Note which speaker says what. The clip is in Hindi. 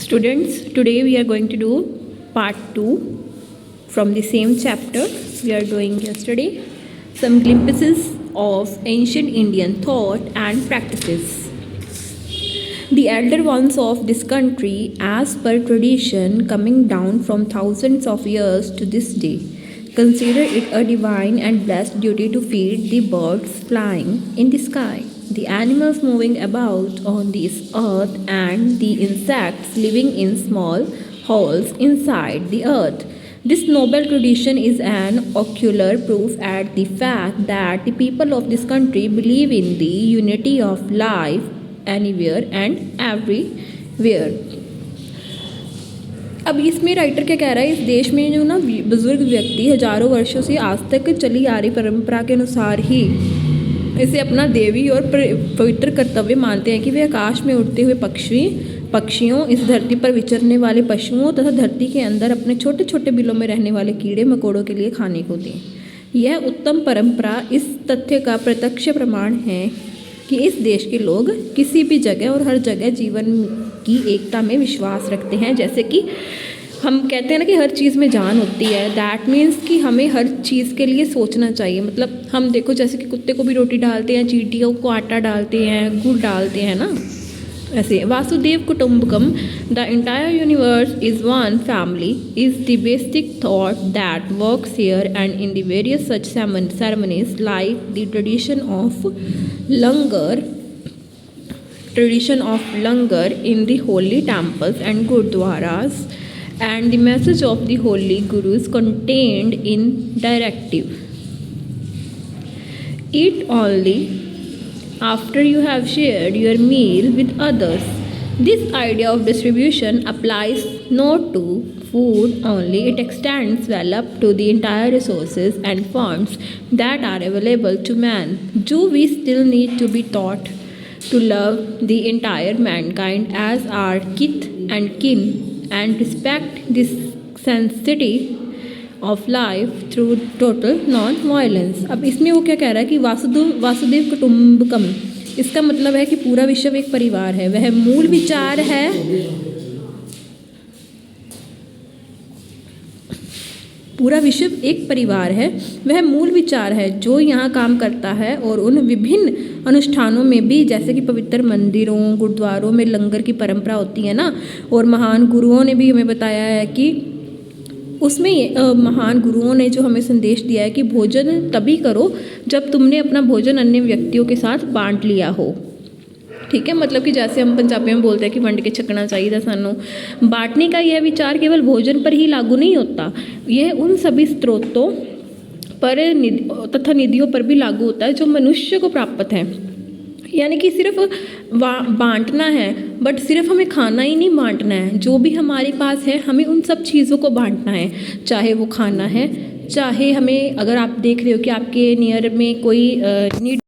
Speaker 1: Students, today we are going to do part 2 from the same chapter we are doing yesterday. Some glimpses of ancient Indian thought and practices. The elder ones of this country, as per tradition coming down from thousands of years to this day, consider it a divine and blessed duty to feed the birds flying in the sky, the animals moving about on this earth, and the insects living in small holes inside the earth. This noble tradition is an ocular proof at the fact that the people of this country believe in the unity of life anywhere and everywhere. अब इसमें राइटर क्या कह रहा है, इस देश में जो ना बुजुर्ग व्यक्ति हजारों वर्षों से आज तक चली आ रही परंपरा के अनुसार ही इसे अपना देवी और पवित्र कर्तव्य मानते हैं कि वे आकाश में उड़ते हुए पक्षियों, इस धरती पर विचरने वाले पशुओं तथा धरती के अंदर अपने छोटे छोटे बिलों में रहने वाले कीड़े मकोड़ों के लिए खाने को दें। यह उत्तम परंपरा इस तथ्य का प्रत्यक्ष प्रमाण है कि इस देश के लोग किसी भी जगह और हर जगह जीवन की एकता में विश्वास रखते हैं। जैसे कि हम कहते हैं ना कि हर चीज़ में जान होती है, दैट मीन्स कि हमें हर चीज़ के लिए सोचना चाहिए। मतलब हम देखो जैसे कि कुत्ते को भी रोटी डालते हैं, चींटियों को आटा डालते हैं, गुड़ डालते हैं ना, ऐसे वासुदेव कुटुंबकम, the entire universe is one family is the basic thought that works here and in the various such ceremonies like the tradition of langar in the holy temples and gurdwaras and the message of the holy gurus contained in directive. Eat only after you have shared your meal with others. This idea of distribution applies not to food only, it extends well up to the entire resources and funds that are available to man. Do we still need to be taught to love the entire mankind as our kith and kin and respect the sanctity of life through total non-violence? अब इसमें वो क्या कह रहा है कि वासुदेव कुटुंबकम, इसका मतलब है कि पूरा विश्व एक परिवार है। वह मूल विचार है, पूरा विश्व एक परिवार है, वह मूल विचार है जो यहाँ काम करता है और उन विभिन्न अनुष्ठानों में भी, जैसे कि पवित्र मंदिरों गुरुद्वारों में लंगर की परंपरा होती है ना, और महान गुरुओं ने भी हमें बताया है कि उसमें महान गुरुओं ने जो हमें संदेश दिया है कि भोजन तभी करो जब तुमने अपना भोजन अन्य व्यक्तियों के साथ बांट लिया हो। ठीक है, मतलब कि जैसे हम पंजाबी में बोलते हैं कि वंड के छकना चाहिए सानू। बांटने का यह विचार केवल भोजन पर ही लागू नहीं होता, यह उन सभी स्रोतों पर तथा निधियों पर भी लागू होता है जो मनुष्य को प्राप्त है। यानी कि सिर्फ बांटना है, बट सिर्फ हमें खाना ही नहीं बांटना है, जो भी हमारे पास है हमें उन सब चीज़ों को बांटना है। चाहे वो खाना है, चाहे हमें, अगर आप देख रहे हो कि आपके नियर में कोई नीड